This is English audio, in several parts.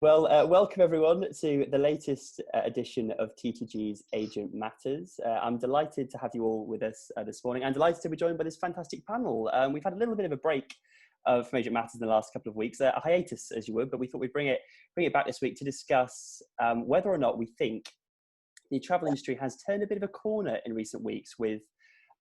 Welcome everyone to the latest edition of TTG's Agent Matters. I'm delighted to have you all with us this morning. I'm delighted to be joined by this fantastic panel. We've had a little bit of a break from Agent Matters in the last couple of weeks, a hiatus as you would, but we thought we'd bring it back this week to discuss whether or not we think the travel industry has turned a bit of a corner in recent weeks with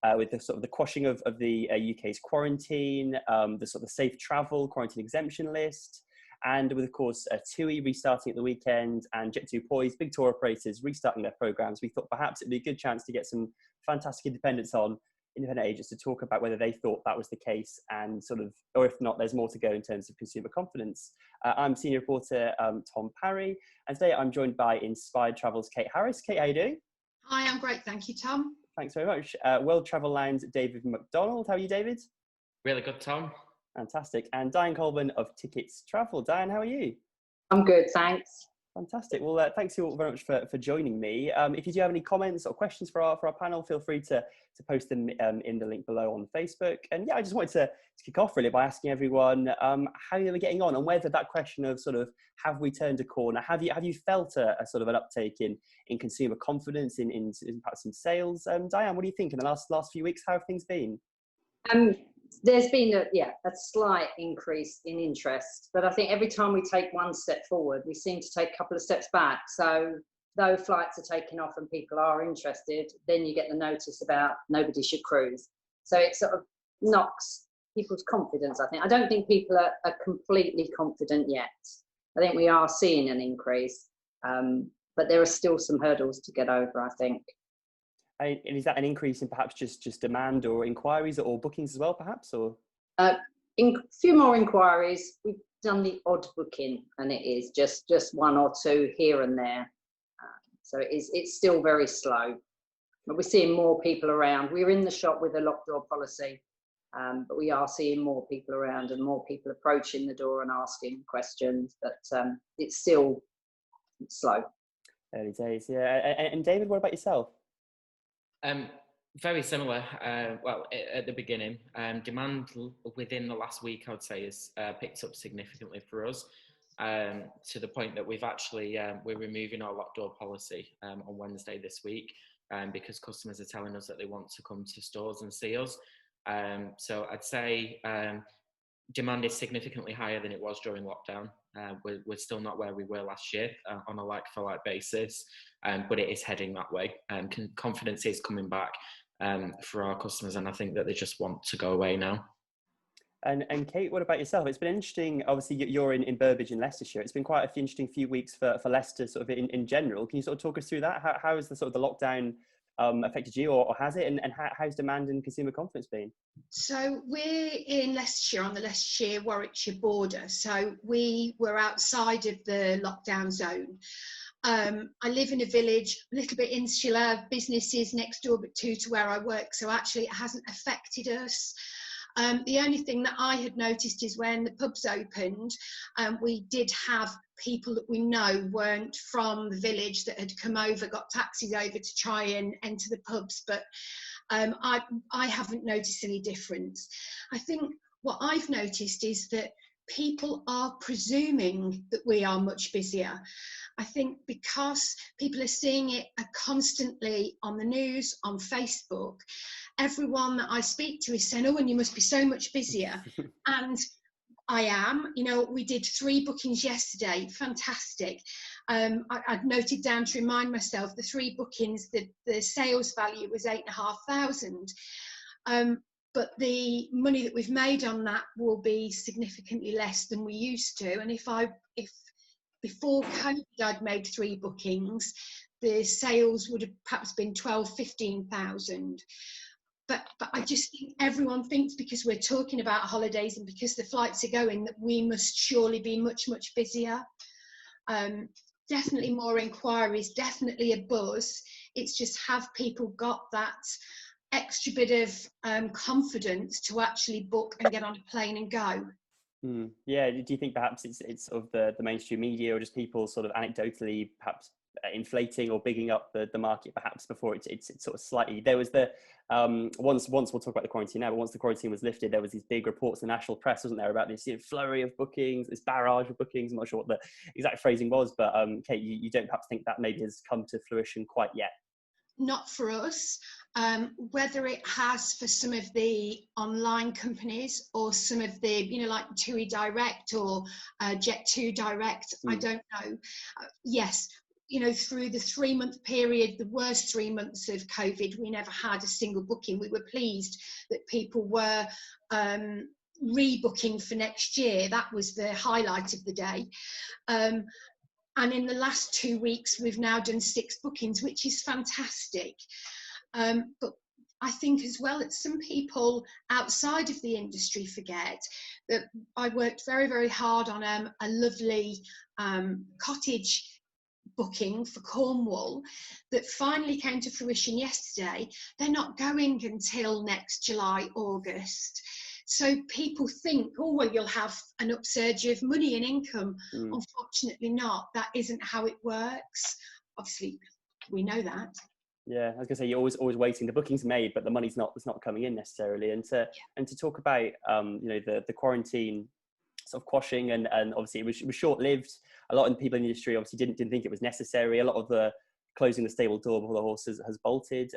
the sort of the quashing of the UK's quarantine, the sort of safe travel quarantine exemption list. And with, of course, TUI restarting at the weekend and Jet2 poised, big tour operators restarting their programs, we thought perhaps it'd be a good chance to get some fantastic independent agents to talk about whether they thought that was the case and sort of, or if not, there's more to go in terms of consumer confidence. I'm senior reporter Tom Parry, and today I'm joined by Inspired Travel's Kate Harris. Kate, how are you doing? Hi, I'm great, thank you, Tom. Thanks very much. World Travel Lounge, David McDonald. How are you, David? Really good, Tom. Fantastic. And Diane Colburn of Tickets Travel. Diane, how are you? I'm good, thanks. Fantastic. Well, thanks you all very much for joining me. If you do have any comments or questions for our panel, feel free to post them in the link below on Facebook. And yeah, I just wanted to kick off really by asking everyone how you were getting on and whether that question of sort of have we turned a corner, have you felt a sort of an uptake in consumer confidence, in perhaps in sales? Diane, what do you think in the last few weeks? How have things been? There's been a slight increase in interest, but I think every time we take one step forward, we seem to take a couple of steps back. So though flights are taking off and people are interested, then you get the notice about nobody should cruise. So it sort of knocks people's confidence, I think. I don't think people are completely confident yet. I think we are seeing an increase, but there are still some hurdles to get over, I think. And is that an increase in perhaps just demand or inquiries or bookings as well, perhaps? Or a few more inquiries. We've done the odd booking, and it is just one or two here and there. So it's still very slow, but we're seeing more people around. We're in the shop with a locked door policy, but we are seeing more people around and more people approaching the door and asking questions. But it's still slow. Early days, yeah. And David, what about yourself? Very similar. At the beginning, demand within the last week, I would say, has picked up significantly for us, to the point that we've actually we're removing our locked door policy on Wednesday this week, because customers are telling us that they want to come to stores and see us. So I'd say demand is significantly higher than it was during lockdown. We're still not where we were last year on a like-for-like basis, but it is heading that way. Confidence is coming back for our customers, and I think that they just want to go away now. And Kate, what about yourself? It's been interesting. Obviously, you're in Burbage in Leicestershire. It's been quite an interesting few weeks for Leicester, sort of in general. Can you sort of talk us through that? How has the sort of the lockdown affected you, or has it? And how's demand and consumer confidence been? So we're in Leicestershire, on the Leicestershire-Warwickshire border. So we were outside of the lockdown zone. I live in a village, a little bit insular, businesses next door but two to where I work. So actually it hasn't affected us. The only thing that I had noticed is when the pubs opened, we did have people that we know weren't from the village that had come over, got taxis over to try and enter the pubs, but I haven't noticed any difference. I think what I've noticed is that people are presuming that we are much busier. I think because people are seeing it constantly on the news, on Facebook, everyone that I speak to is saying, oh, and you must be so much busier. And I am. You know, we did 3 bookings yesterday, fantastic. I'd noted down to remind myself the 3 bookings, the sales value was 8,500. But the money that we've made on that will be significantly less than we used to. And if before COVID I'd made 3 bookings, the sales would have perhaps been 12,000–15,000. But I just think everyone thinks because we're talking about holidays and because the flights are going that we must surely be much, much busier. Definitely more inquiries, definitely a buzz. It's just have people got that extra bit of confidence to actually book and get on a plane and go. Yeah, do you think perhaps it's sort of the mainstream media or just people sort of anecdotally perhaps inflating or bigging up the market perhaps before it's sort of slightly, there was the once we'll talk about the quarantine now, but once the quarantine was lifted, there was these big reports in the national press, wasn't there, about this flurry of bookings, this barrage of bookings. I'm not sure what the exact phrasing was, but Kate, you don't perhaps think that maybe has come to fruition quite yet? Not for us. Whether it has for some of the online companies or some of the, like TUI Direct or Jet2 Direct, I don't know. Yes, through the 3-month period, the worst 3 months of COVID, we never had a single booking. We were pleased that people were rebooking for next year. That was the highlight of the day. And in the last 2 weeks, we've now done 6 bookings, which is fantastic. But I think as well that some people outside of the industry forget that I worked very, very hard on a lovely cottage booking for Cornwall that finally came to fruition yesterday. They're not going until next July, August. So people think, oh, well, you'll have an upsurge of money and income. Unfortunately not. That isn't how it works. Obviously, we know that. Yeah, I was going to say, you're always waiting. The booking's made, but the money's not coming in necessarily. And to talk about, the quarantine sort of quashing, and obviously it was short-lived. A lot of people in the industry obviously didn't think it was necessary. A lot of the closing the stable door before the horses has bolted.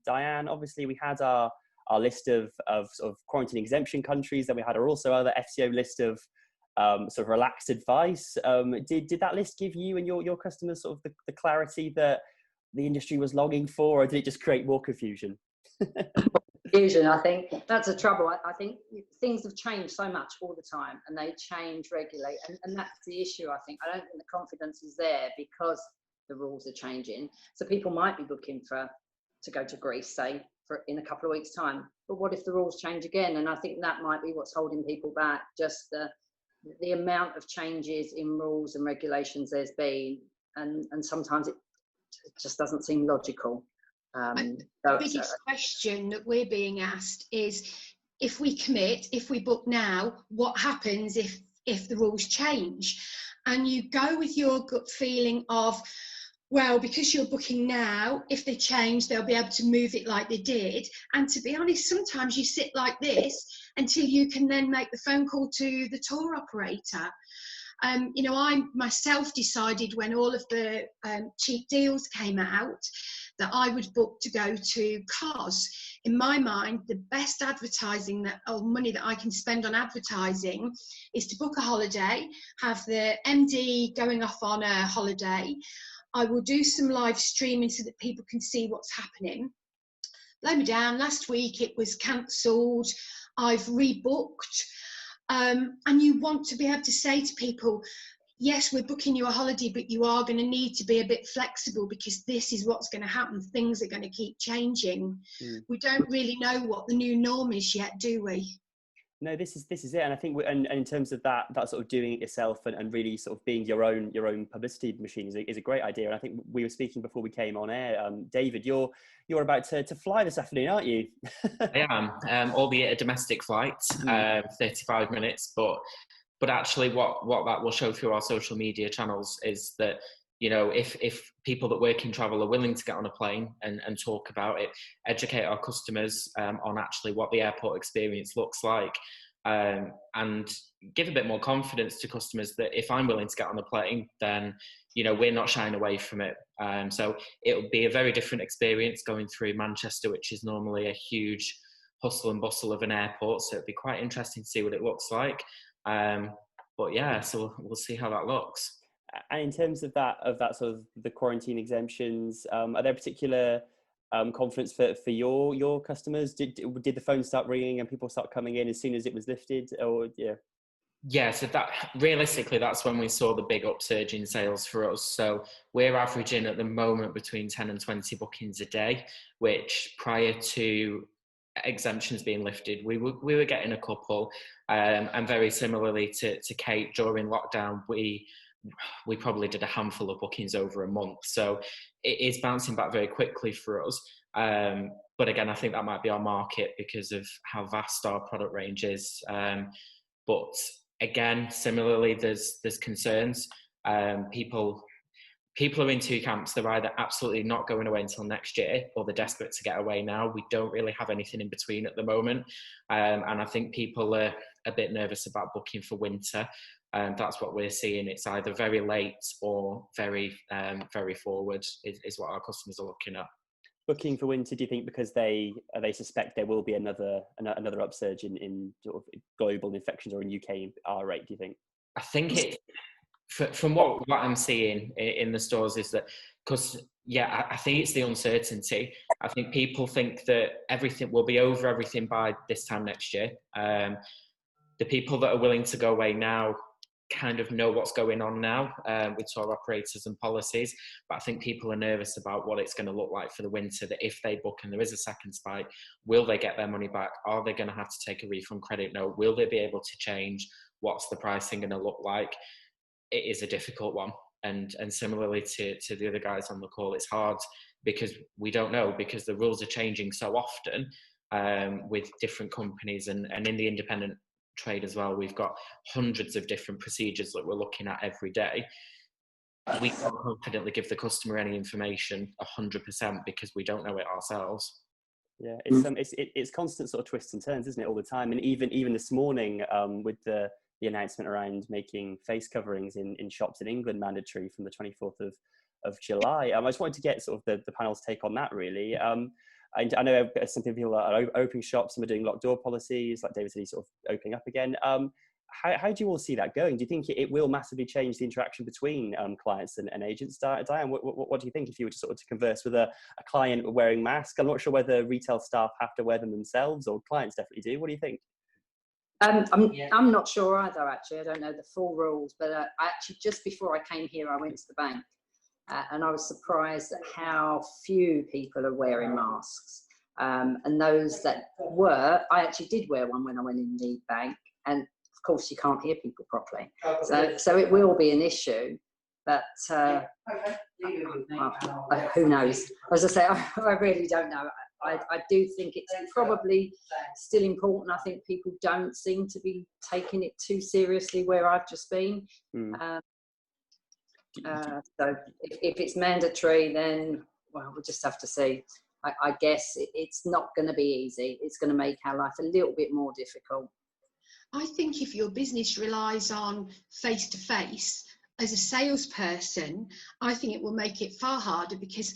Diane, obviously we had our list of sort of quarantine exemption countries. Then we had also other FCO list of sort of relaxed advice. Did that list give you and your customers sort of the clarity that the industry was longing for, or did it just create more confusion? Confusion, I think that's a trouble. I think things have changed so much all the time, and they change regularly, and that's the issue. I think I don't think the confidence is there because the rules are changing. So people might be booking to go to Greece, say, in a couple of weeks' time. But what if the rules change again? And I think that might be what's holding people back, just the amount of changes in rules and regulations there's been, and sometimes it just doesn't seem logical. The biggest question that we're being asked is, if we commit, if we book now, what happens if the rules change? And you go with your gut feeling of, well, because you're booking now, if they change, they'll be able to move it like they did. And to be honest, sometimes you sit like this until you can then make the phone call to the tour operator. I myself decided when all of the cheap deals came out that I would book to go to Kos. In my mind, the best advertising or money that I can spend on advertising is to book a holiday, have the MD going off on a holiday. I will do some live streaming so that people can see what's happening. Blow me down, last week it was cancelled, I've rebooked. And you want to be able to say to people, yes, we're booking you a holiday, but you are going to need to be a bit flexible because this is what's going to happen. Things are going to keep changing. We don't really know what the new norm is yet, do we? No, this is it, and I think and in terms of that sort of doing it yourself and really sort of being your own publicity machine is a great idea. And I think we were speaking before we came on air. David, you're about to fly this afternoon, aren't you? I am, albeit a domestic flight, 35 minutes, but actually what that will show through our social media channels is that, if people that work in travel are willing to get on a plane and talk about it, educate our customers on actually what the airport experience looks like, and give a bit more confidence to customers that if I'm willing to get on a plane, then, we're not shying away from it. So it will be a very different experience going through Manchester, which is normally a huge hustle and bustle of an airport. So it'd be quite interesting to see what it looks like. But yeah, so we'll see how that looks. And in terms of that sort of the quarantine exemptions, are there particular confidence for your customers? Did the phone start ringing and people start coming in as soon as it was lifted? Or yeah, so that realistically, that's when we saw the big upsurge in sales for us. So we're averaging at the moment between 10 and 20 bookings a day, which prior to exemptions being lifted, we were getting a couple, and very similarly to Kate, during lockdown, we probably did a handful of bookings over a month. So it is bouncing back very quickly for us. But again, I think that might be our market because of how vast our product range is. But again, similarly, there's concerns. People people are in two camps. They're either absolutely not going away until next year, or they're desperate to get away now. We don't really have anything in between at the moment. And I think people are a bit nervous about booking for winter. And that's what we're seeing. It's either very late or very forward is what our customers are looking at. Booking for winter, do you think because they suspect there will be another upsurge in sort of global infections or in UK R rate, do you think? I think it, from what I'm seeing in the stores, is that, because I think it's the uncertainty. I think people think that everything will be over everything by this time next year. The people that are willing to go away now kind of know what's going on now with tour operators and policies, but I think people are nervous about what it's going to look like for the winter, that if they book and there is a second spike, will they get their money back? Are they going to have to take a refund credit note? Will they be able to change? What's the pricing going to look like? It is a difficult one. And similarly to the other guys on the call, it's hard because we don't know, because the rules are changing so often with different companies and in the independent trade as well. We've got hundreds of different procedures that we're looking at every day. We can't confidently give the customer any information 100% because we don't know it ourselves. Yeah, it's constant sort of twists and turns, isn't it, all the time? And even this morning with the announcement around making face coverings in shops in England mandatory from the 24th of July. I just wanted to get sort of the panel's take on that, really. I know some people are opening shops, some are doing locked door policies, like David said, he's sort of opening up again. How do you all see that going? Do you think it will massively change the interaction between clients and agents? Diane, what do you think if you were to sort of to converse with a client wearing masks? I'm not sure whether retail staff have to wear them themselves or clients definitely do. What do you think? I'm not sure either, actually. I don't know the full rules, but actually just before I came here, I went to the bank. And I was surprised at how few people are wearing masks. And those that were, I actually did wear one when I went in the bank. And of course, you can't hear people properly. So it will be an issue. But who knows? As I say, I really don't know. I do think it's probably still important. I think people don't seem to be taking it too seriously where I've just been. So if it's mandatory, then, well, we'll just have to see. I guess it's not going to be easy. It's going to make our life a little bit more difficult. I think if your business relies on face-to-face, as a salesperson, I think it will make it far harder, because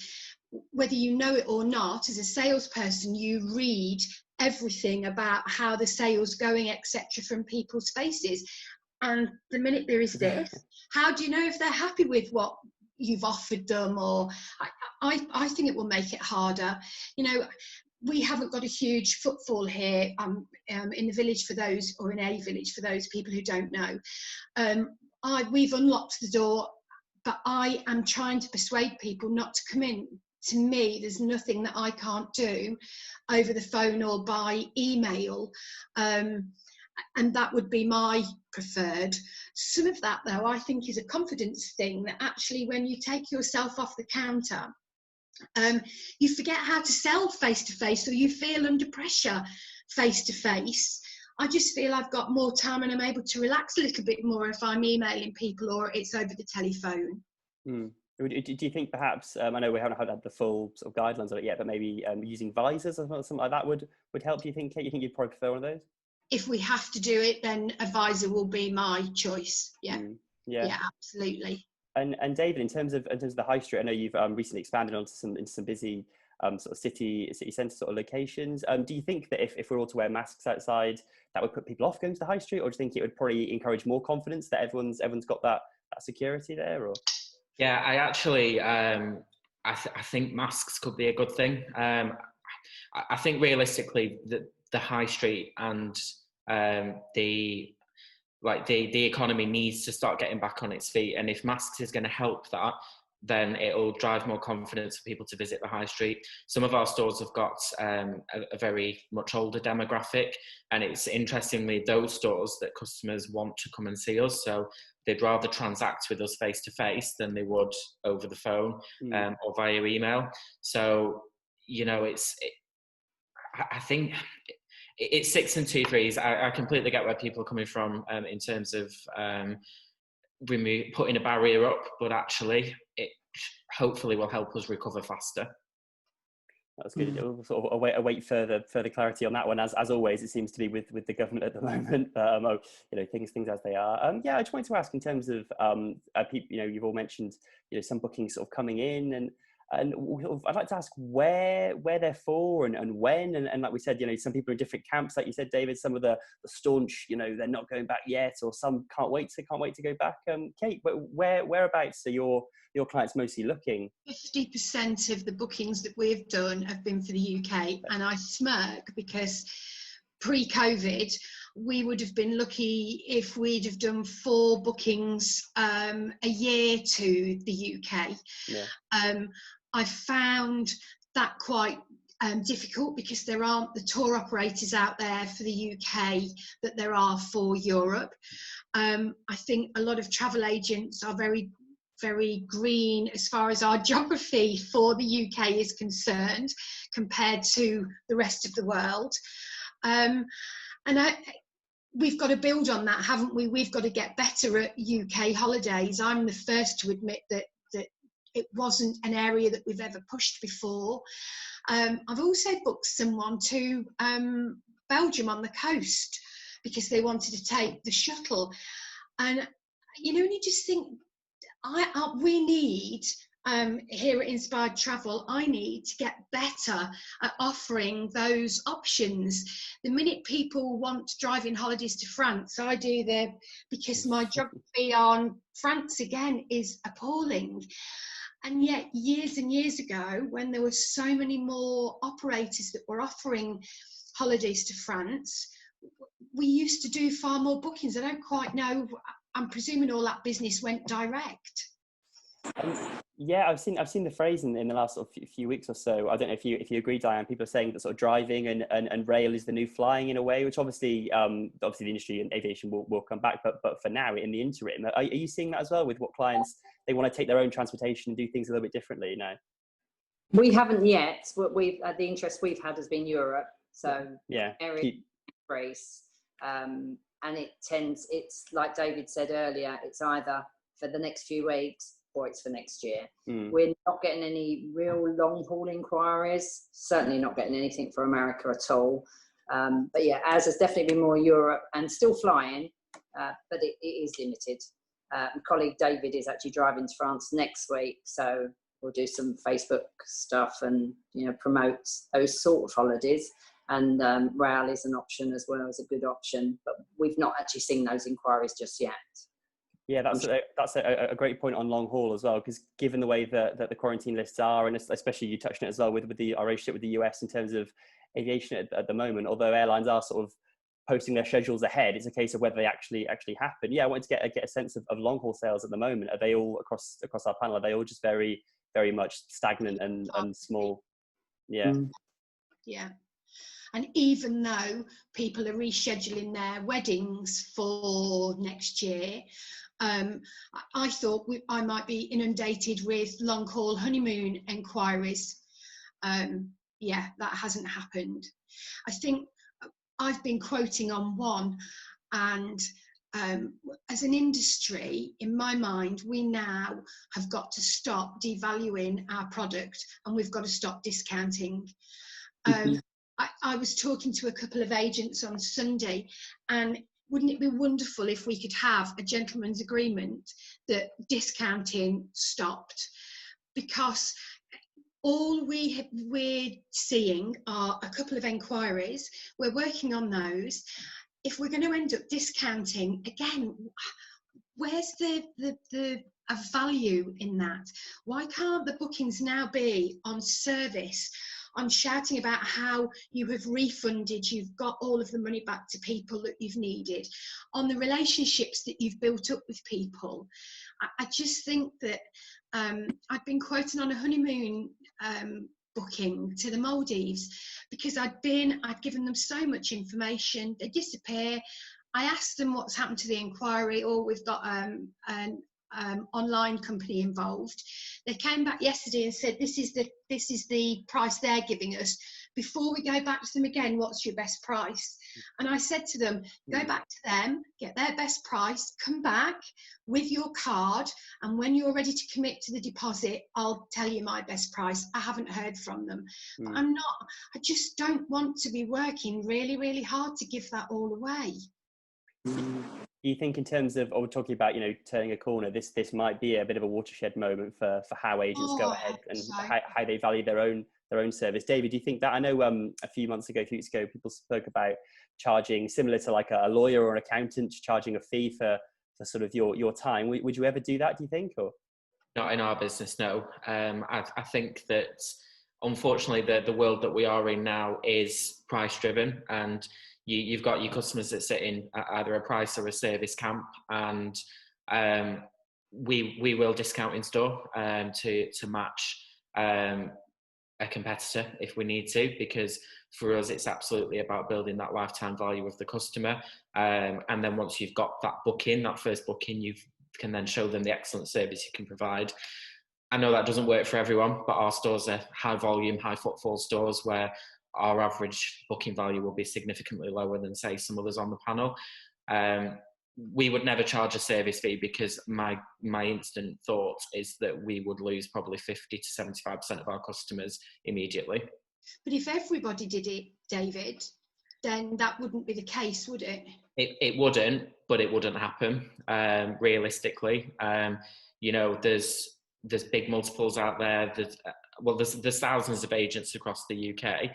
whether you know it or not, as a salesperson, you read everything about how the sale's going, etc., from people's faces. And the minute there is this, how do you know if they're happy with what you've offered them? Or I think it will make it harder. You know, we haven't got a huge footfall here in the village for those, or in a village for those people who don't know. We've unlocked the door, but I am trying to persuade people not to come in. To me, there's nothing that I can't do over the phone or by email. And that would be my preferred. Some of that, though, I think is a confidence thing, that actually when you take yourself off the counter, you forget how to sell face-to-face, or you feel under pressure face-to-face. I just feel I've got more time and I'm able to relax a little bit more if I'm emailing people or it's over the telephone. Do you think perhaps, I know we haven't had the full sort of guidelines on it yet, but maybe using visors or something like that would help? Do you think, Kate? You think you'd probably prefer one of those? If we have to do it, then a visor will be my choice. Yeah, absolutely. And David, in terms of the high street, I know you've recently expanded into some busy sort of city centre sort of locations. Do you think that if we're all to wear masks outside, that would put people off going to the high street, or do you think it would probably encourage more confidence that everyone's got that security there? Or I actually I think masks could be a good thing. I think realistically the high street and the economy needs to start getting back on its feet, and if masks is going to help that, then it'll drive more confidence for people to visit the high street. Some of our stores have got a very much older demographic, and it's interestingly those stores that customers want to come and see us, so they'd rather transact with us face to face than they would over the phone or via email. So, you know, I think it's 6 and 2 3s. I completely get where people are coming from in terms of putting a barrier up, but actually it hopefully will help us recover faster. That's good. We'll sort of await further clarity on that one. As always, it seems to be with the government at the moment. Things as they are. I just wanted to ask in terms of people. You've all mentioned some bookings sort of coming in, and I'd like to ask where they're for and when. And like we said, some people are in different camps. Like you said, David, some of the staunch, they're not going back yet, or some can't wait to go back. Kate, but whereabouts are your clients mostly looking? 50% of the bookings that we've done have been for the UK, and I smirk because pre-COVID we would have been lucky if we'd have done 4 bookings a year to the UK. I found that quite difficult because there aren't the tour operators out there for the UK that there are for Europe. I think a lot of travel agents are very, very green as far as our geography for the UK is concerned compared to the rest of the world. We've got to build on that, haven't we? We've got to get better at UK holidays. I'm the first to admit that it wasn't an area that we've ever pushed before. I've also booked someone to Belgium on the coast because they wanted to take the shuttle. And, you just think, we need, here at Inspired Travel, I need to get better at offering those options. The minute people want driving holidays to France, I do them because my geography on France again is appalling. And yet, years and years ago, when there were so many more operators that were offering holidays to France, we used to do far more bookings. I don't quite know. I'm presuming all that business went direct. I've seen the phrase in the last sort of few weeks or so. I don't know if you agree, Diane. People are saying that sort of driving and rail is the new flying in a way, which obviously the industry and aviation will come back. But for now, in the interim, are you seeing that as well with what clients they want to take their own transportation and do things a little bit differently now? We haven't yet. What the interest we've had has been Europe. So Greece, and it's like David said earlier. It's either for the next few weeks or it's for next year. We're not getting any real long haul inquiries, certainly not getting anything for America at all. But yeah, ours has definitely been more Europe and still flying, but it is limited. My colleague David is actually driving to France next week, so we'll do some Facebook stuff and promote those sort of holidays. And rail is an option as well, as a good option, but we've not actually seen those inquiries just yet. Yeah, that's a great point on long haul as well, because given the way that the quarantine lists are, and especially you touched on it as well with our relationship with the US in terms of aviation at the moment, although airlines are sort of posting their schedules ahead, it's a case of whether they actually happen. Yeah, I wanted to get a sense of long haul sales at the moment. Are they all across our panel? Are they all just very, very much stagnant and small? Yeah. Yeah. And even though people are rescheduling their weddings for next year, I thought I might be inundated with long haul honeymoon enquiries. That hasn't happened. I think I've been quoting on one, and as an industry, in my mind, we now have got to stop devaluing our product and we've got to stop discounting. I was talking to a couple of agents on Sunday, and wouldn't it be wonderful if we could have a gentleman's agreement that discounting stopped? Because all we're seeing are a couple of enquiries. We're working on those. If we're going to end up discounting, again, where's the value in that? Why can't the bookings now be on service? I'm shouting about how you have refunded, you've got all of the money back to people that you've needed, on the relationships that you've built up with people. I just think that I'd been quoting on a honeymoon booking to the Maldives because I'd given them so much information, they disappear. I asked them what's happened to the inquiry, or we've got an online company involved. They came back yesterday and said this is the price they're giving us before we go back to them again, what's your best price? And I said to them, go back to them, get their best price, come back with your card, and when you're ready to commit to the deposit, I'll tell you my best price. I haven't heard from them. But I just don't want to be working really, really hard to give that all away. Do you think, in terms of, we're talking about, turning a corner, this might be a bit of a watershed moment for how agents go ahead and how they value their own service? David, do you think that? I know a few weeks ago, people spoke about charging, similar to like a lawyer or an accountant, charging a fee for sort of your time. Would you ever do that, do you think? Or not in our business, no. I think that, unfortunately, the world that we are in now is price driven, and you've got your customers that sit in either a price or a service camp, and we will discount in store to match a competitor if we need to, because for us it's absolutely about building that lifetime value of the customer, and then once you've got that first booking, you can then show them the excellent service you can provide. I know that doesn't work for everyone, but our stores are high volume, high footfall stores where our average booking value will be significantly lower than, say, some others on the panel. We would never charge a service fee, because my instant thought is that we would lose probably 50 to 75% of our customers immediately. But if everybody did it, David, then that wouldn't be the case, would it? It wouldn't, but it wouldn't happen realistically. There's big multiples out there. There's thousands of agents across the UK.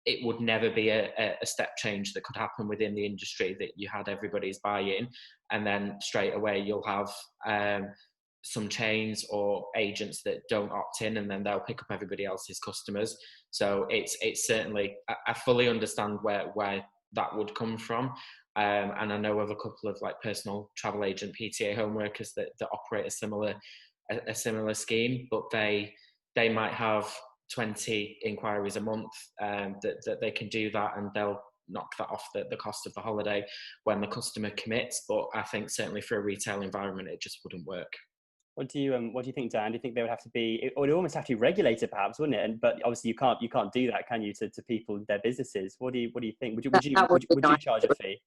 It would never be a step change that could happen within the industry, that you had everybody's buy-in, and then straight away you'll have some chains or agents that don't opt in, and then they'll pick up everybody else's customers. So it's certainly, I fully understand where that would come from. And I know of a couple of like personal travel agent PTA home workers that operate a similar scheme, but they might have 20 inquiries a month, that they can do that, and they'll knock that off the cost of the holiday when the customer commits. But I think certainly for a retail environment, it just wouldn't work. What do you think, Dan? Do you think they would have to be, it would almost have to be regulated, perhaps, wouldn't it? But obviously you can't do that, can you, to people, their businesses? What do you think? Would you charge a fee?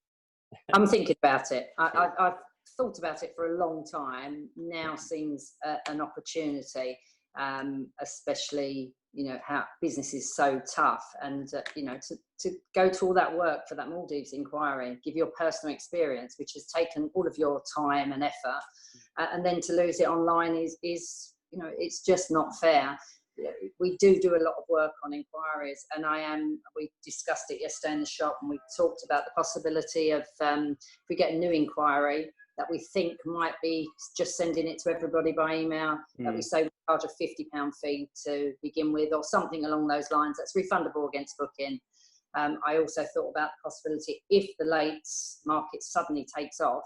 I'm thinking about it. I've thought about it for a long time. Now seems an opportunity, especially how business is so tough, and to go to all that work for that Maldives inquiry, give your personal experience, which has taken all of your time and effort, and then to lose it online is it's just not fair. We do a lot of work on inquiries, and we discussed it yesterday in the shop, and we talked about the possibility of if we get a new inquiry that we think might be just sending it to everybody by email, that we say we charge a £50 fee to begin with, or something along those lines that's refundable against booking. I also thought about the possibility, if the lates market suddenly takes off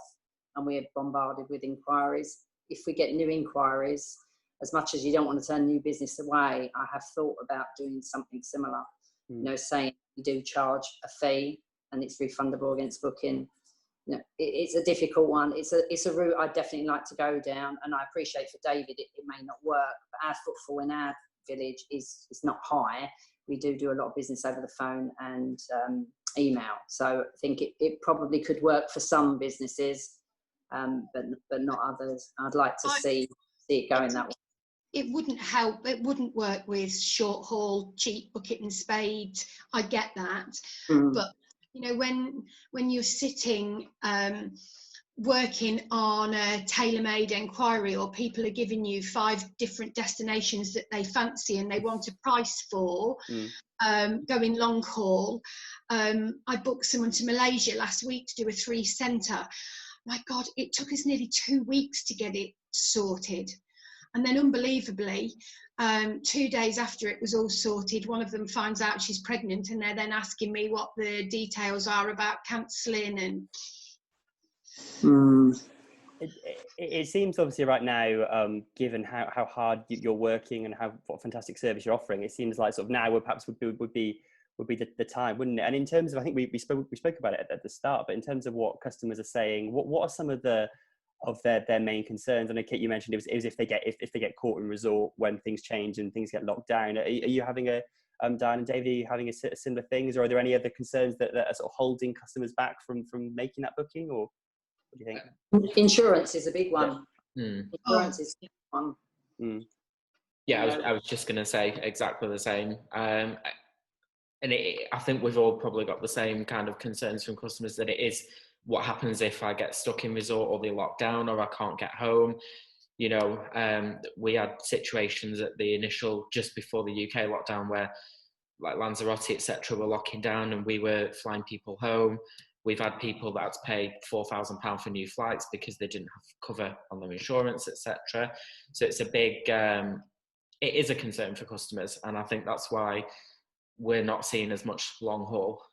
and we're bombarded with inquiries, if we get new inquiries, as much as you don't want to turn new business away, I have thought about doing something similar, saying you do charge a fee and it's refundable against booking. It's a difficult one. It's a route I'd definitely like to go down, and I appreciate for David it may not work, but our footfall in our village is not high. We do a lot of business over the phone and email, so I think it probably could work for some businesses, but not others. I'd like to see it going that way. It wouldn't help. It wouldn't work with short haul, cheap bucket and spade. I get that, but when you're sitting working on a tailor-made inquiry, or people are giving you 5 different destinations that they fancy and they want a price for, going long haul. I booked someone to Malaysia last week to do a 3-centre. My God, it took us nearly 2 weeks to get it sorted. And then unbelievably, 2 days after it was all sorted, one of them finds out she's pregnant, and they're then asking me what the details are about cancelling. And it seems obviously right now, given how hard you're working and what fantastic service you're offering, it seems like sort of now perhaps would be the time, wouldn't it? And in terms of, I think we spoke about it at the start, but in terms of what customers are saying, what are some of their main concerns? I know, Kit, you mentioned it was if they get caught in resort when things change and things get locked down. Are you having a Diane and David, are you having similar things, or are there any other concerns that are sort of holding customers back from making that booking, or what do you think? Insurance is a big one. Yeah. Insurance is a big one. Yeah, I was just going to say exactly the same. And I think we've all probably got the same kind of concerns from customers, that it is what happens if I get stuck in resort or they lock down or I can't get home. You know, we had situations at the initial, just before the UK lockdown, where like Lanzarote, etc., were locking down and we were flying people home. We've had people that had to pay £4,000 for new flights because they didn't have cover on their insurance, etc. So it's a big, it is a concern for customers, and I think that's why we're not seeing as much long haul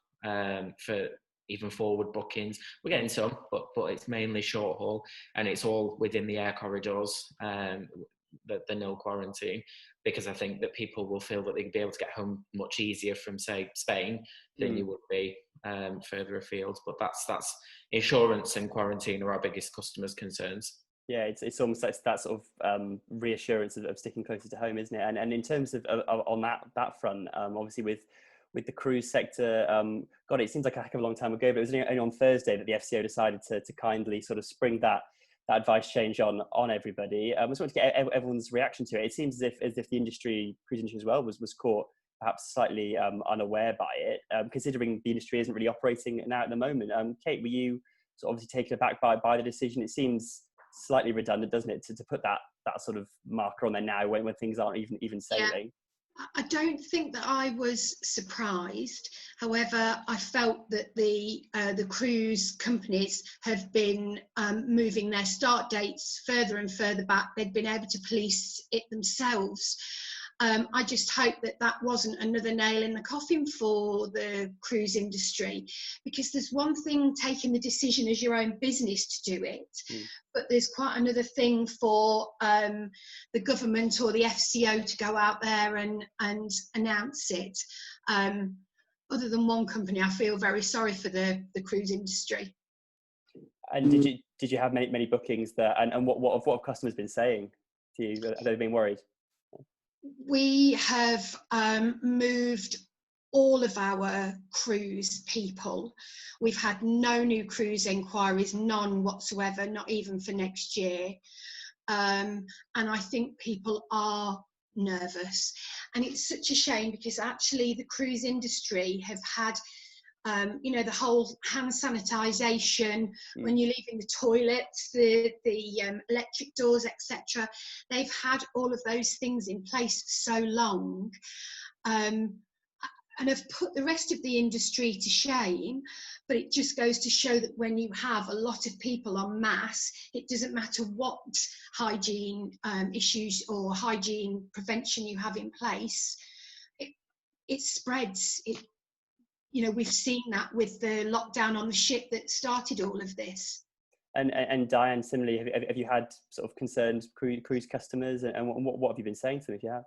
for even forward bookings. We're getting some, but it's mainly short haul, and it's all within the air corridors, the nil quarantine, because I think that people will feel that they can be able to get home much easier from, say, Spain than you would be further afield. But that's insurance and quarantine are our biggest customers' concerns. Yeah, it's almost like that sort of reassurance of sticking closer to home, isn't it? And in terms of on that front, obviously with the cruise sector, God, it seems like a heck of a long time ago, but it was only on Thursday that the FCO decided to kindly sort of spring that advice change on everybody. I just wanted to get everyone's reaction to it. It seems as if the cruise industry as well, was caught perhaps slightly unaware by it, considering the industry isn't really operating now at the moment. Kate, were you sort of obviously taken aback by the decision? It seems slightly redundant, doesn't it, to put that sort of marker on there now when things aren't even sailing? Yeah. I don't think that I was surprised. However, I felt that the cruise companies have been moving their start dates further and further back. They'd been able to police it themselves. I just hope that wasn't another nail in the coffin for the cruise industry, because there's one thing taking the decision as your own business to do it, but there's quite another thing for the government or the FCO to go out there and announce it. Other than one company, I feel very sorry for the cruise industry. And did you have many bookings there? And what have customers been saying to you? Have they been worried? We have moved all of our cruise people. We've had no new cruise enquiries, none whatsoever, not even for next year. And I think people are nervous. And it's such a shame, because actually the cruise industry have had the whole hand sanitisation when you're leaving the toilets, the electric doors, etc. They've had all of those things in place for so long, and have put the rest of the industry to shame. But it just goes to show that when you have a lot of people en masse, it doesn't matter what hygiene issues or hygiene prevention you have in place, it spreads. We've seen that with the lockdown on the ship that started all of this. And Diane, similarly, have you had sort of concerned cruise customers, and what have you been saying to them if you have?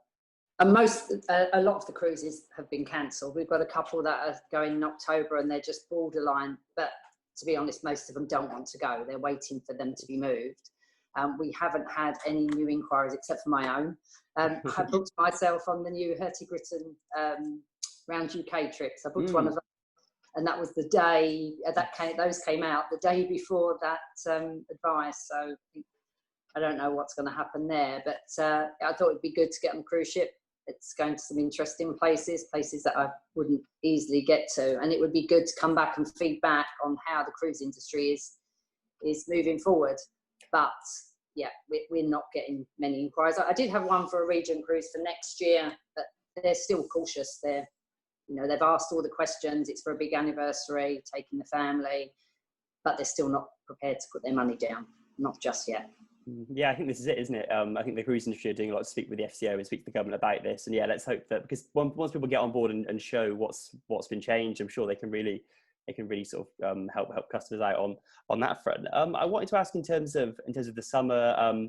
A lot of the cruises have been cancelled. We've got a couple that are going in October and they're just borderline, but to be honest, most of them don't want to go. They're waiting for them to be moved. We haven't had any new inquiries except for my own. I booked myself on the new Hurtigruten round UK trips. I booked one of them, and that was the day those came out the day before that advice. So I don't know what's going to happen there, but I thought it'd be good to get on a cruise ship. It's going to some interesting places that I wouldn't easily get to, and it would be good to come back and feedback on how the cruise industry is moving forward. But yeah, we're not getting many inquiries. I did have one for a Regent cruise for next year, but they're still cautious. They've asked all the questions. It's for a big anniversary, taking the family, but they're still not prepared to put their money down, not just yet. Yeah, I think this is it, isn't it? I think the cruise industry are doing a lot to speak with the FCO and speak to the government about this. And yeah, let's hope that, because once people get on board and show what's been changed, I'm sure they can really sort of help customers out on that front. I wanted to ask in terms of the summer,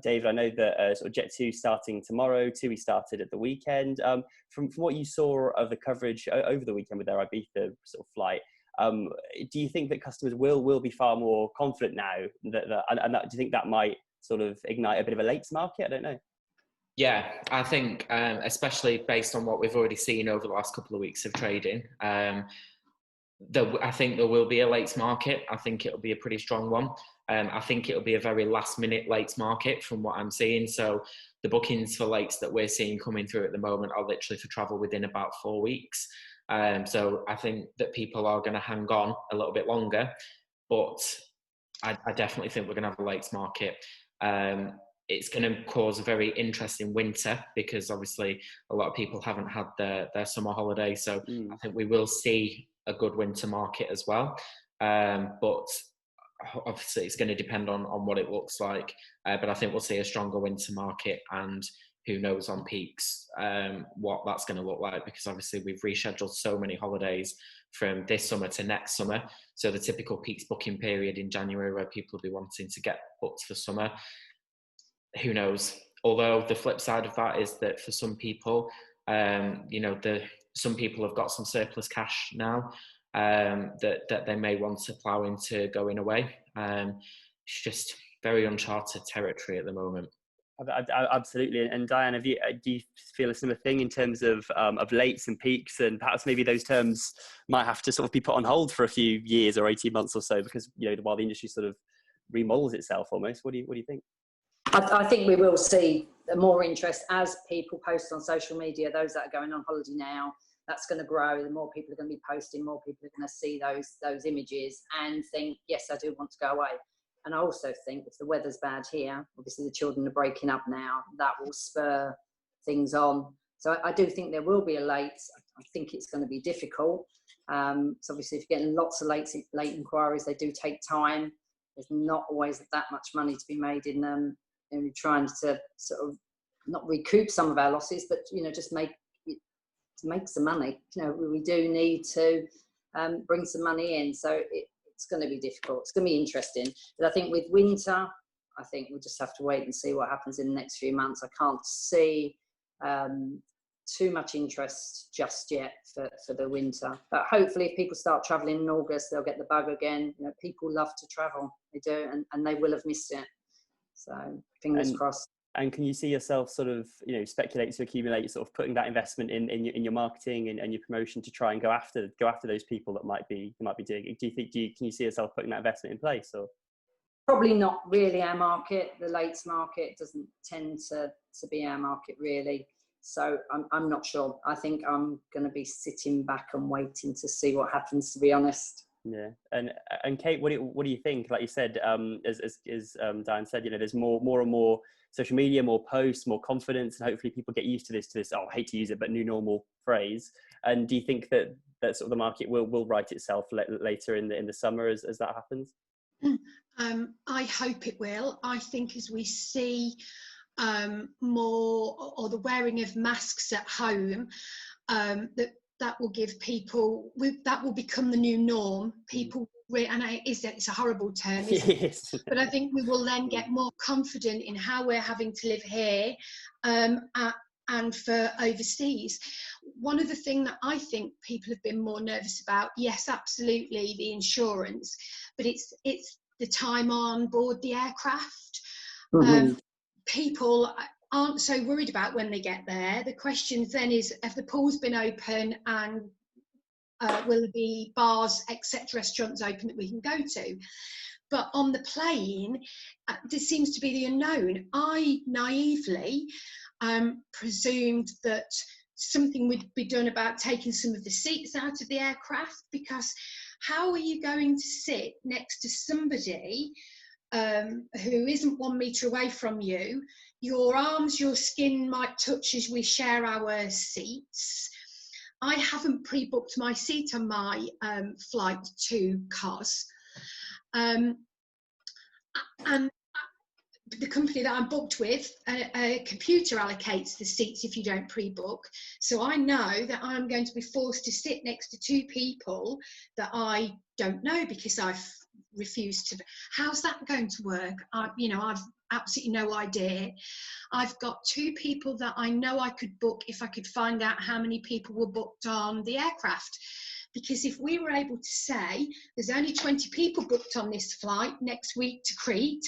David, I know that sort of Jet2 starting tomorrow, TUI started at the weekend. From what you saw of the coverage over the weekend with their Ibiza sort of flight, do you think that customers will be far more confident now? Do you think that might sort of ignite a bit of a late market? I don't know. Yeah, I think especially based on what we've already seen over the last couple of weeks of trading, I think there will be a late market. I think it'll be a pretty strong one. I think it'll be a very last-minute late market from what I'm seeing. So the bookings for lates that we're seeing coming through at the moment are literally for travel within about 4 weeks. So I think that people are going to hang on a little bit longer, but I definitely think we're going to have a late market. It's going to cause a very interesting winter because obviously a lot of people haven't had their summer holiday. So I think we will see a good winter market as well. But obviously it's going to depend on what it looks like. But I think we'll see a stronger winter market, and who knows on peaks what that's going to look like, because obviously we've rescheduled so many holidays from this summer to next summer. So the typical peaks booking period in January where people will be wanting to get booked for summer, who knows? Although the flip side of that is that for some people, some people have got some surplus cash now that they may want to plough into going away. It's just very uncharted territory at the moment. Absolutely. And Diane, do you feel a similar thing in terms of lates and peaks, and perhaps maybe those terms might have to sort of be put on hold for a few years or 18 months or so, because while the industry sort of remodels itself almost? What do you think? I think we will see more interest as people post on social media. Those that are going on holiday now, that's going to grow. The more people are going to be posting, more people are going to see those images and think, yes, I do want to go away. And I also think if the weather's bad here, obviously the children are breaking up now, that will spur things on. So I do think there will be a late. I think it's going to be difficult. So obviously if you're getting lots of late inquiries, they do take time. There's not always that much money to be made in them. And we're trying to sort of not recoup some of our losses, but just make some money. We do need to bring some money in, so it's going to be difficult. It's going to be interesting, but I think with winter, I think we'll just have to wait and see what happens in the next few months. I can't see too much interest just yet for the winter, but hopefully if people start traveling in August, they'll get the bug again. People love to travel, they do, and they will have missed it. So fingers crossed. And can you see yourself sort of, speculate to accumulate, sort of putting that investment in your marketing and your promotion to try and go after those people that might be doing it? Can you see yourself putting that investment in place? Or probably not really our market. The lates market doesn't tend to be our market really. So I'm not sure. I think I'm going to be sitting back and waiting to see what happens, to be honest. Yeah, and Kate, what do you think? Like you said, as Diane said, there's more and more social media, more posts, more confidence, and hopefully people get used to this. I hate to use it, but new normal phrase. And do you think that sort of the market will right itself later in the summer as that happens? I hope it will. I think as we see more, or the wearing of masks at home, that will give people, that will become the new norm. People, and it's a horrible term, isn't it? But I think we will then get more confident in how we're having to live here and for overseas. One of the things that I think people have been more nervous about, yes, absolutely, the insurance, but it's the time on board the aircraft. People aren't so worried about when they get there. The question then is, have the pools been open, and will there be bars, except restaurants open that we can go to? But on the plane, there seems to be the unknown. I naively presumed that something would be done about taking some of the seats out of the aircraft, because how are you going to sit next to somebody who isn't 1 metre away from you? Your arms, your skin might touch as we share our seats. I haven't pre-booked my seat on my flight to Kos. And the company that I'm booked with, a computer allocates the seats if you don't pre-book. So I know that I'm going to be forced to sit next to two people that I don't know because I've refused to. How's that going to work? I've absolutely no idea. I've got two people that I know I could book if I could find out how many people were booked on the aircraft. Because if we were able to say there's only 20 people booked on this flight next week to Crete,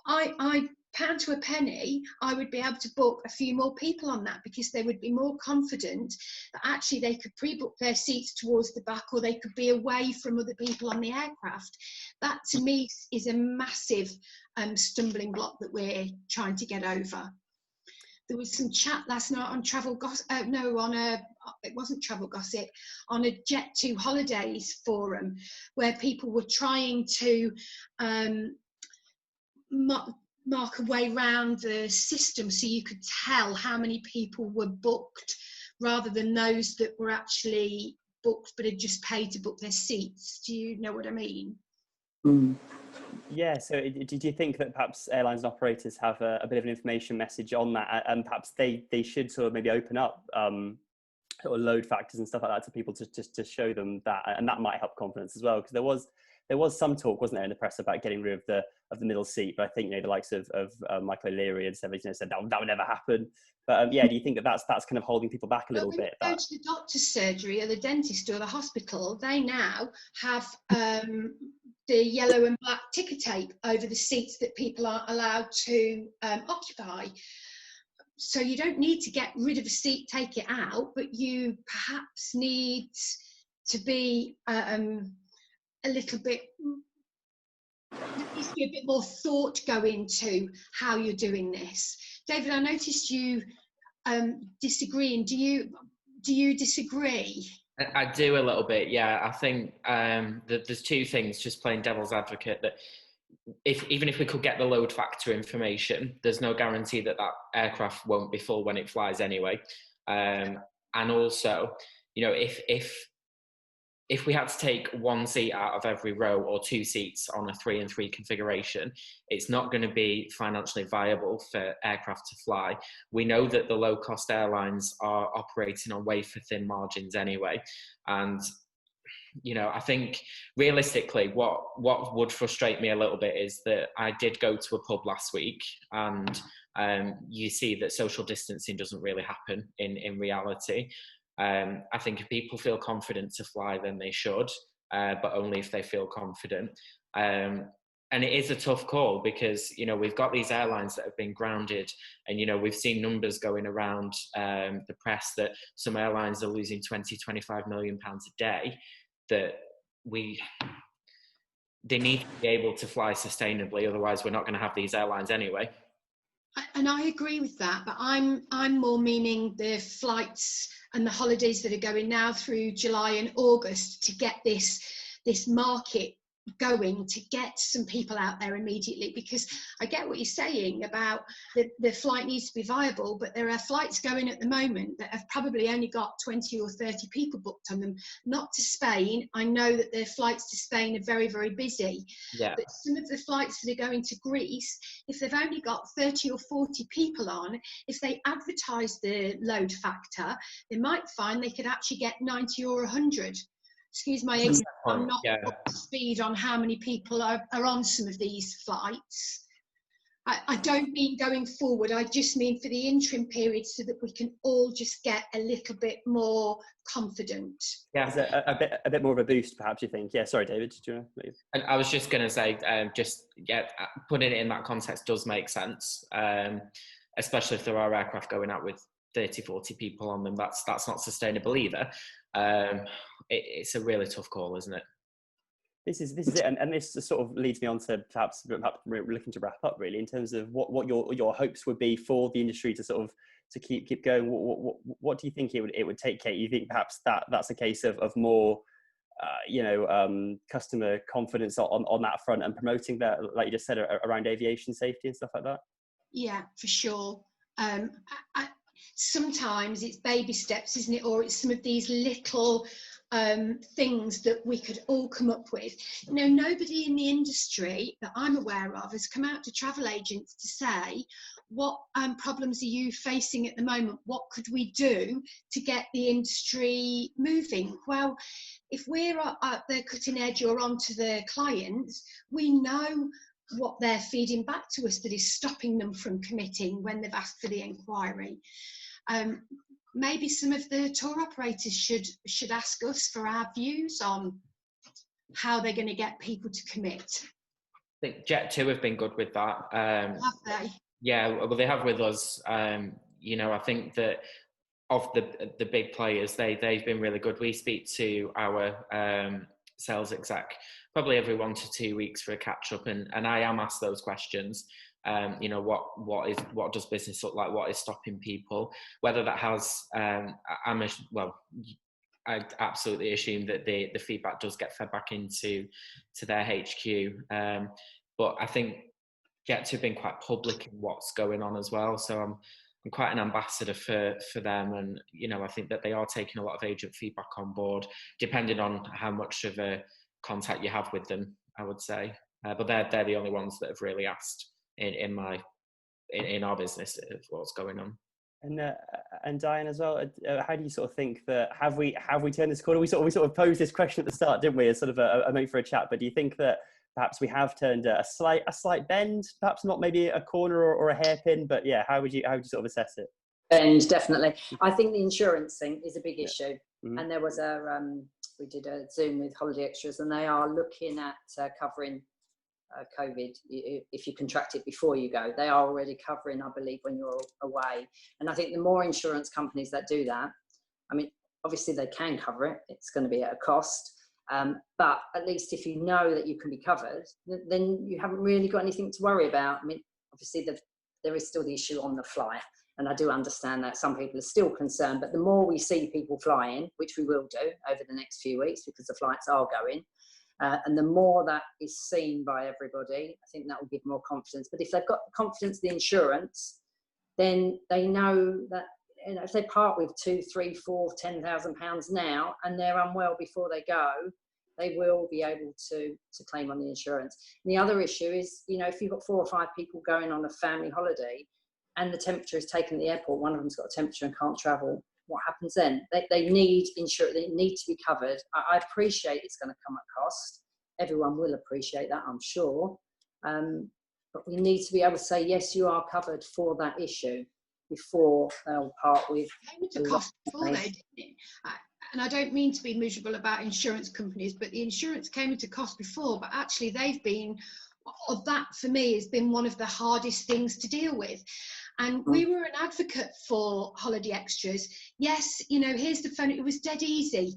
I pound to a penny, I would be able to book a few more people on that, because they would be more confident that actually they could pre-book their seats towards the back, or they could be away from other people on the aircraft. That to me is a massive stumbling block that we're trying to get over. There was some chat last night on Travel Gossip, it wasn't Travel Gossip, on a Jet2 holidays forum, where people were trying to mark a way around the system so you could tell how many people were booked, rather than those that were actually booked but had just paid to book their seats. Do you know what I mean? Mm. Yeah, so do you think that perhaps airlines and operators have a bit of an information message on that, and perhaps they should sort of maybe open up or load factors and stuff like that to people to show them that, and that might help confidence as well, because there was some talk, wasn't there, in the press about getting rid of the middle seat, but I think, you know, the likes of Michael O'Leary and everything, you know, said that would never happen. But yeah, do you think that that's kind of holding people back a little bit? When you go to the doctor's surgery or the dentist or the hospital, they now have the yellow and black ticker tape over the seats that people are allowed to occupy. So you don't need to get rid of a seat, take it out, but you perhaps need to be a little bit, there needs to be a bit more thought go into how you're doing this. David, I noticed you disagreeing. Do you disagree? I do a little bit, yeah. I think that there's two things, just playing devil's advocate, that even if we could get the load factor information, there's no guarantee that aircraft won't be full when it flies anyway. And also, you know, if we had to take one seat out of every row, or two seats on a 3-and-3 configuration, it's not going to be financially viable for aircraft to fly. We know that the low-cost airlines are operating on wafer-thin margins anyway. And, you know, I think realistically, what would frustrate me a little bit is that I did go to a pub last week, and you see that social distancing doesn't really happen in reality. I think if people feel confident to fly, then they should, but only if they feel confident. And it is a tough call, because, you know, we've got these airlines that have been grounded, and, you know, we've seen numbers going around the press that some airlines are losing 20-25 million pounds a day, that they need to be able to fly sustainably, otherwise we're not going to have these airlines anyway. And I agree with that, but I'm more meaning the flights and the holidays that are going now through July and August, to get this market going, to get some people out there immediately. Because I get what you're saying about the flight needs to be viable, but there are flights going at the moment that have probably only got 20 or 30 people booked on them. Not to Spain. I know that the flights to Spain are very, very busy. Yeah. But some of the flights that are going to Greece, if they've only got 30 or 40 people on, if they advertise the load factor, they might find they could actually get 90 or 100. Excuse my ignorance, I'm not up to speed on how many people are on some of these flights. I don't mean going forward, I just mean for the interim period, so that we can all just get a little bit more confident. Yeah, a bit more of a boost, perhaps, you think? Yeah, sorry, David, did you want to leave? And I was just going to say, putting it in that context does make sense, especially if there are aircraft going out with 30, 40 people on them. That's not sustainable either. It's a really tough call, isn't it? This is it, and this sort of leads me on to perhaps looking to wrap up, really, in terms of what your hopes would be for the industry to keep going. What do you think it would take, Kate? You think perhaps that's a case of more customer confidence on that front, and promoting that, like you just said, around aviation safety and stuff like that? Yeah, for sure. Sometimes it's baby steps, isn't it? Or it's some of these little things that we could all come up with. You know, nobody in the industry that I'm aware of has come out to travel agents to say, what problems are you facing at the moment? What could we do to get the industry moving? Well, if we're at the cutting edge or onto the clients, we know what they're feeding back to us that is stopping them from committing when they've asked for the inquiry. Maybe some of the tour operators should ask us for our views on how they're going to get people to commit. I think Jet2 have been good with that. Have they? Yeah, well, they have with us. You know, I think that of the big players, they've been really good. We speak to our sales exec probably every 1 to 2 weeks for a catch up, and I am asked those questions. You know, what does business look like? What is stopping people? Whether that has, I absolutely assume that the feedback does get fed back into their HQ. But I think get to have been quite public in what's going on as well. So I'm quite an ambassador for them, and you know, I think that they are taking a lot of agent feedback on board, depending on how much of a contact you have with them, I would say. But they're the only ones that have really asked in our business of what's going on. And Diane as well, how do you sort of think that have we turned this corner? We sort of posed this question at the start, didn't we, as sort of a mate for a chat? But do you think that perhaps we have turned a slight bend, perhaps not maybe a corner or a hairpin, but yeah, how would you sort of assess it? Bend, definitely. I think the insurance thing is a big issue. Mm-hmm. And there was we did a Zoom with Holiday Extras, and they are looking at covering COVID. If you contract it before you go, they are already covering, I believe, when you're away. And I think the more insurance companies that do that, I mean, obviously they can cover it. It's going to be at a cost. But at least if you know that you can be covered, then you haven't really got anything to worry about. I mean, obviously there is still the issue on the flight, and I do understand that some people are still concerned, but the more we see people flying, which we will do over the next few weeks because the flights are going, and the more that is seen by everybody, I think that will give more confidence. But if they've got confidence in the insurance, then they know that, you know, if they part with 2, 3, 4, £10,000 now and they're unwell before they go, they will be able to claim on the insurance. And the other issue is, you know, if you've got 4 or 5 people going on a family holiday and the temperature is taken at the airport, one of them's got a temperature and can't travel, what happens then? They need insurance, they need to be covered. I appreciate it's going to come at cost. Everyone will appreciate that, I'm sure. But we need to be able to say, yes, you are covered for that issue before they'll part with. It came to cost before they did it. And I don't mean to be miserable about insurance companies, but the insurance came into cost before, but actually they've been, of that for me, has been one of the hardest things to deal with. And we were an advocate for Holiday Extras. Yes, you know, here's the phone. It was dead easy.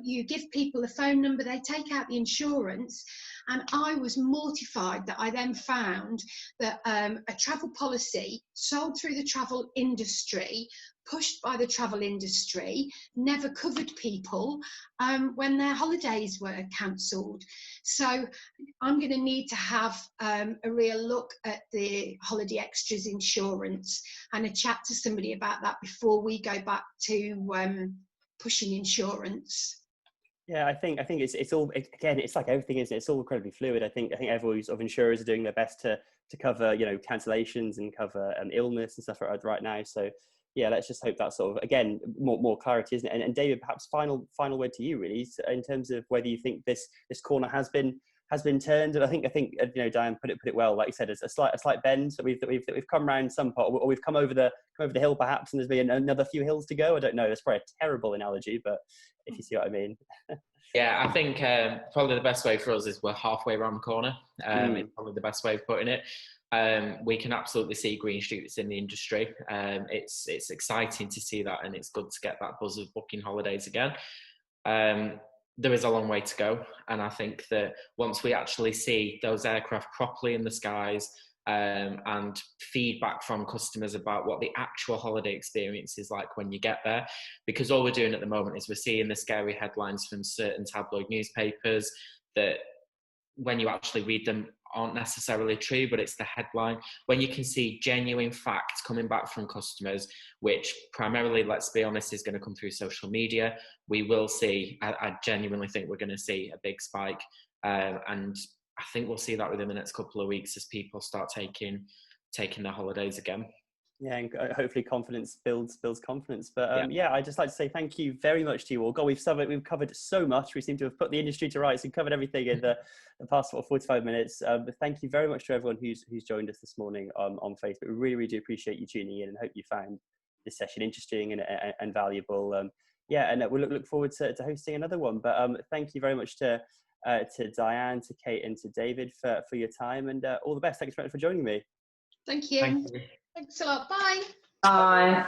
You give people a phone number, they take out the insurance. And I was mortified that I then found that a travel policy sold through the travel industry, pushed by the travel industry, never covered people when their holidays were cancelled. So I'm going to need to have a real look at the Holiday Extras insurance and a chat to somebody about that before we go back to pushing insurance. Yeah, I think it's all, again, it's like everything, isn't it? It's all incredibly fluid. I think every sort of insurers are doing their best to cover, you know, cancellations and cover illness and stuff right now. So yeah, let's just hope that sort of, again, more clarity, isn't it? And David, perhaps final word to you, really, in terms of whether you think this corner has been turned. And I think you know, Diane put it well. Like you said, it's a slight bend. So we've come around some part, or we've come over the hill perhaps, and there's been another few hills to go. I don't know. That's probably a terrible analogy, but if you see what I mean. Yeah, I think probably the best way for us is we're halfway around the corner. It's probably the best way of putting it. We can absolutely see green shoots in the industry. It's exciting to see that, and it's good to get that buzz of booking holidays again. There is a long way to go, and I think that once we actually see those aircraft properly in the skies, and feedback from customers about what the actual holiday experience is like when you get there, because all we're doing at the moment is we're seeing the scary headlines from certain tabloid newspapers that when you actually read them aren't necessarily true, but it's the headline. When you can see genuine facts coming back from customers, which primarily, let's be honest, is going to come through social media, we will see, I genuinely think we're going to see a big spike. And I think we'll see that within the next couple of weeks as people start taking their holidays again. Yeah, and hopefully confidence builds confidence. But yeah, I'd just like to say thank you very much to you all. God, we've covered so much. We seem to have put the industry to rights and covered everything in the past 45 minutes. But thank you very much to everyone who's joined us this morning on Facebook. We really, really do appreciate you tuning in, and hope you found this session interesting and valuable. Yeah, and we look forward to hosting another one. But thank you very much to Diane, to Kate, and to David for your time, and all the best. Thanks very much for joining me. Thank you. Thank you. Thanks a lot. Bye. Bye.